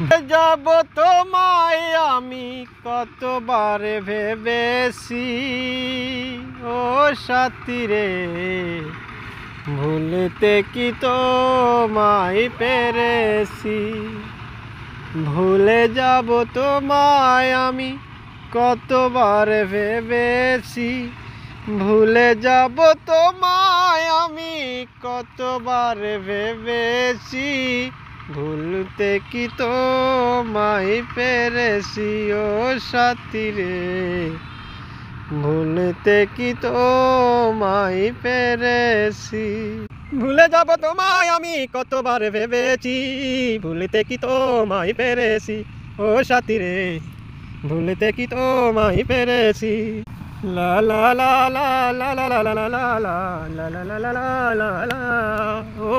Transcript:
যাব তোমায় আমি কতবার ভেবেছি ও সাথী রে, ভুলতে কি তোমায় পেরেছি। ভুলে যাব তোমায় আমি কতবার ভেবেছি, ভুলে যাব তোমায় আমি কতবার ভেবেছি। ভুলতে কি তোমায় পেরেছি ও সাথী রে, ভুলতে কি তোমায় পেরেছি। ভুলে যাব তোমায় আমি কতবার ভেবেছি, ভুলতে কি তোমায় পেরেছি ও সাথী রে, ভুলতে কি তোমায় পেরেছি। লা লা লা লা লা লা লা লা লা লা লা লা লা লা লা লা লা ও